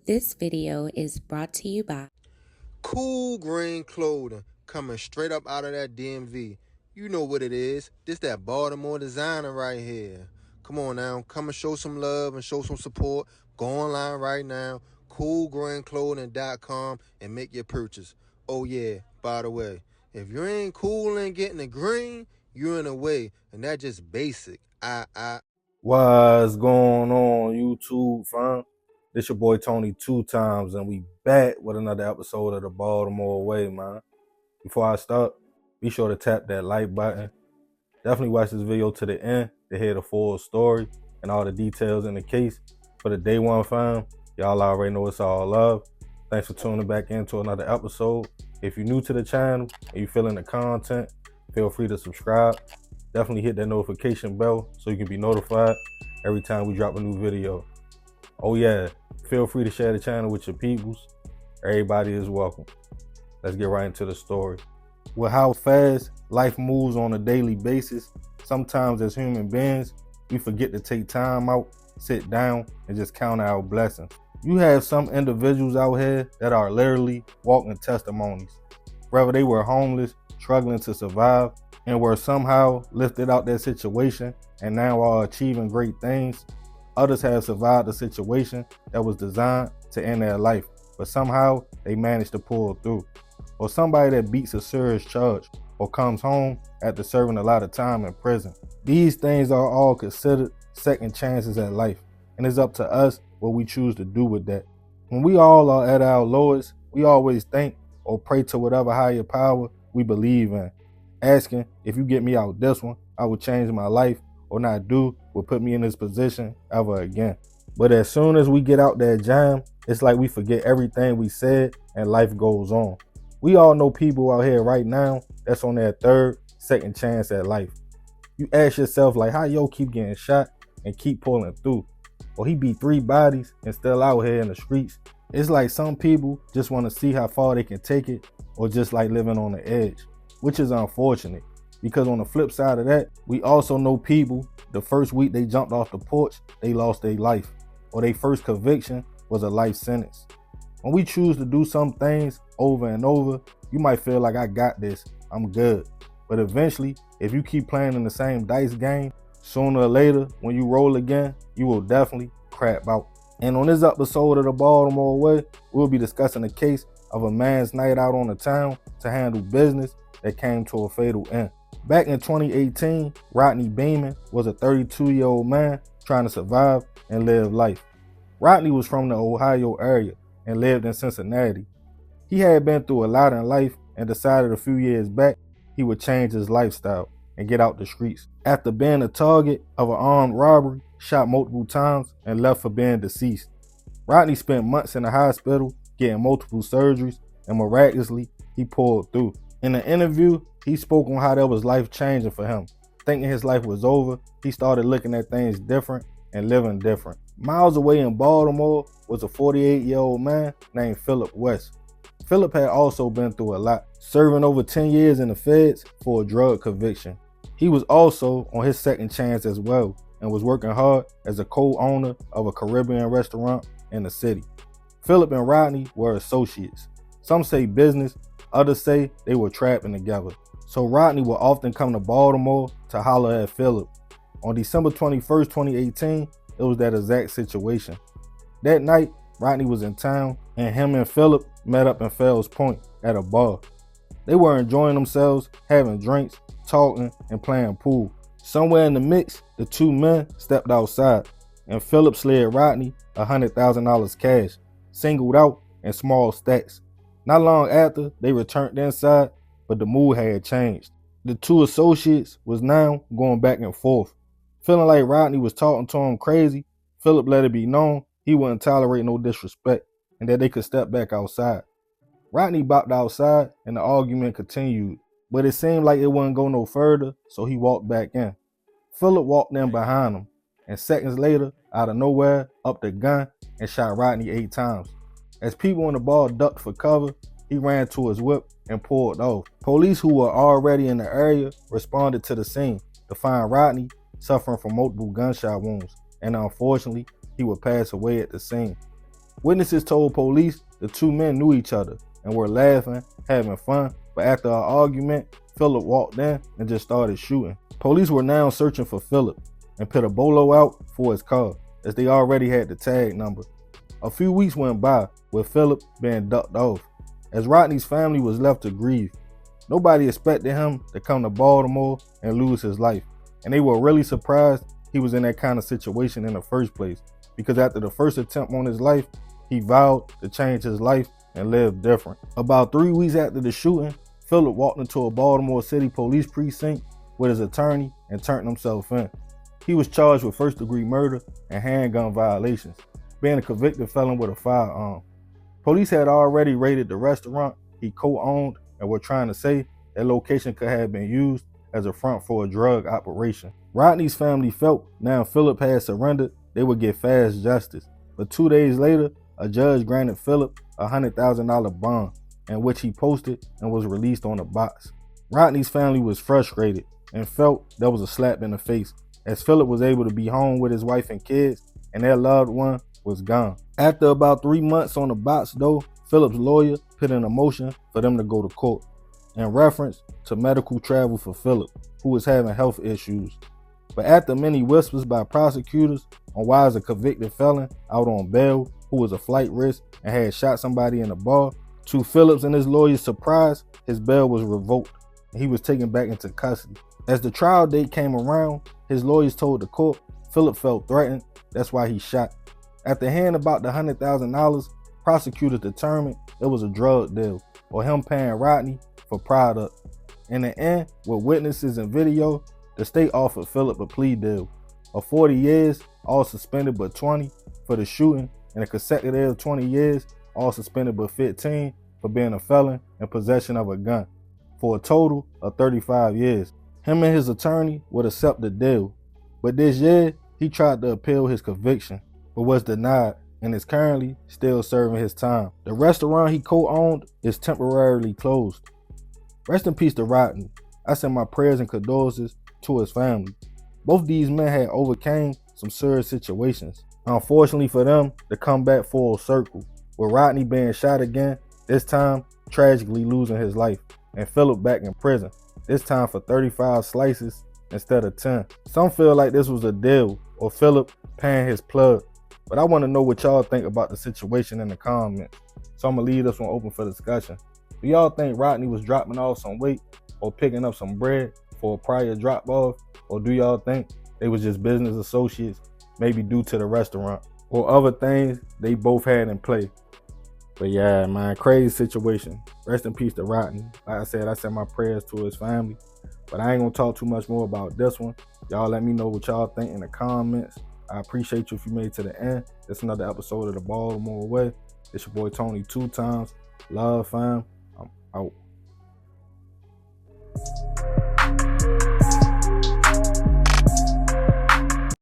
This video is brought to you by Cool green clothing coming straight up out of that DMV. You know what it is. This that Baltimore designer right here. Come on now, come and show some love and show some support. Go online right now, coolgreenclothing.com, and make your purchase. Oh yeah, by the way, if you ain't cool and getting the green, you're in the way, and that's just basic. What's going on, YouTube, fam? This your boy Tony 2 times, and we back with another episode of the Baltimore Way, man. Before I start, be sure to tap that like button. Definitely watch this video to the end to hear the full story and all the details in the case. For the day one, fam, y'all already know it's all love. Thanks for tuning back into another episode. If you're new to the channel and you feeling the content, feel free to subscribe. Definitely hit that notification bell so you can be notified every time we drop a new video. Oh yeah, feel free to share the channel with your peoples. Everybody is welcome. Let's get right into the story. With how fast life moves on a daily basis, sometimes as human beings, we forget to take time out, sit down, and just count our blessings. You have some individuals out here that are literally walking testimonies. Whether they were homeless, struggling to survive, and were somehow lifted out that situation and now are achieving great things. Others have survived a situation that was designed to end their life, but somehow they managed to pull through. Or somebody that beats a serious charge or comes home after serving a lot of time in prison. These things are all considered second chances at life, and it's up to us what we choose to do with that. When we all are at our lowest, we always think or pray to whatever higher power we believe in, asking, if you get me out this one, I will change my life, or not do will put me in this position ever again. But as soon as we get out that jam, it's like we forget everything we said and life goes on. We all know people out here right now that's on their third, second chance at life. You ask yourself, like, how yo keep getting shot and keep pulling through? Or he beat 3 bodies and still out here in the streets. It's like some people just want to see how far they can take it, or just like living on the edge, which is unfortunate, because on the flip side of that, we also know people, the first week they jumped off the porch, they lost their life, or their first conviction was a life sentence. When we choose to do some things over and over, you might feel like, I got this, I'm good. But eventually, if you keep playing in the same dice game, sooner or later, when you roll again, you will definitely crap out. And on this episode of the Baltimore Way, we'll be discussing a case of a man's night out on the town to handle business that came to a fatal end. Back in 2018, Rodney Beeman was a 32-year-old man trying to survive and live life. Rodney was from the Ohio area and lived in Cincinnati. He had been through a lot in life and decided a few years back he would change his lifestyle and get out the streets. After being a target of an armed robbery, shot multiple times, and left for being deceased, Rodney spent months in the hospital getting multiple surgeries, and miraculously, he pulled through. In an interview, he spoke on how that was life-changing for him. Thinking his life was over, he started looking at things different and living different. Miles away in Baltimore was a 48-year-old man named Philip West. Philip had also been through a lot, serving over 10 years in the feds for a drug conviction. He was also on his second chance as well, and was working hard as a co-owner of a Caribbean restaurant in the city. Philip and Rodney were associates. Some say business, others say they were trapping together. So Rodney would often come to Baltimore to holler at Philip. On December 21st, 2018, it was that exact situation. That night, Rodney was in town, and him and Philip met up in Fells Point at a bar. They were enjoying themselves, having drinks, talking, and playing pool. Somewhere in the mix, the two men stepped outside, and Philip slid Rodney $100,000 cash, singled out in small stacks. Not long after, they returned inside, but the mood had changed. The two associates was now going back and forth. Feeling like Rodney was talking to him crazy, Philip let it be known he wouldn't tolerate no disrespect, and that they could step back outside. Rodney bopped outside, and the argument continued, but it seemed like it wouldn't go no further, so he walked back in. Philip walked in behind him, and seconds later, out of nowhere, upped a gun and shot Rodney 8 times. As people in the bar ducked for cover, he ran to his whip and pulled off. Police who were already in the area responded to the scene to find Rodney suffering from multiple gunshot wounds, and unfortunately, he would pass away at the scene. Witnesses told police the two men knew each other and were laughing, having fun, but after an argument, Philip walked in and just started shooting. Police were now searching for Philip and put a bolo out for his car, as they already had the tag number. A few weeks went by with Philip being ducked off, as Rodney's family was left to grieve. Nobody expected him to come to Baltimore and lose his life, and they were really surprised he was in that kind of situation in the first place, because after the first attempt on his life, he vowed to change his life and live different. About 3 weeks after the shooting, Philip walked into a Baltimore City police precinct with his attorney and turned himself in. He was charged with first-degree murder and handgun violations, being a convicted felon with a firearm. Police had already raided the restaurant he co-owned and were trying to say that location could have been used as a front for a drug operation. Rodney's family felt now Philip had surrendered, they would get fast justice. But 2 days later, a judge granted Philip a $100,000 bond, in which he posted and was released on a box. Rodney's family was frustrated and felt that was a slap in the face, as Philip was able to be home with his wife and kids, and their loved one was gone. After about 3 months on the box though, Philip's lawyer put in a motion for them to go to court, in reference to medical travel for Philip, who was having health issues. But after many whispers by prosecutors on why is a convicted felon out on bail who was a flight risk and had shot somebody in a bar, to Philip's and his lawyer's surprise, his bail was revoked and he was taken back into custody. As the trial date came around, his lawyers told the court Philip felt threatened, that's why he shot. After hearing about the $100,000, prosecutors determined it was a drug deal or him paying Rodney for product. In the end, with witnesses and video, the state offered Philip a plea deal of 40 years, all suspended but 20 for the shooting, and a consecutive 20 years, all suspended but 15 for being a felon in possession of a gun, for a total of 35 years. Him and his attorney would accept the deal, but this year he tried to appeal his conviction, but was denied and is currently still serving his time. The restaurant he co-owned is temporarily closed. Rest in peace to Rodney. I send my prayers and condolences to his family. Both these men had overcame some serious situations. Unfortunately for them, the comeback full circle, with Rodney being shot again, this time tragically losing his life, and Philip back in prison, this time for 35 slices instead of 10. Some feel like this was a deal or Philip paying his plug, but I want to know what y'all think about the situation in the comments. So I'm going to leave this one open for discussion. Do y'all think Rodney was dropping off some weight or picking up some bread for a prior drop off? Or do y'all think they was just business associates, maybe due to the restaurant or other things they both had in play? But yeah, man, crazy situation. Rest in peace to Rodney. Like I said, I send my prayers to his family. But I ain't gonna talk too much more about this one. Y'all let me know what y'all think in the comments. I appreciate you if you made it to the end. It's another episode of the Baltimore Way. It's your boy Tony 2 times. Love, fam. I'm out.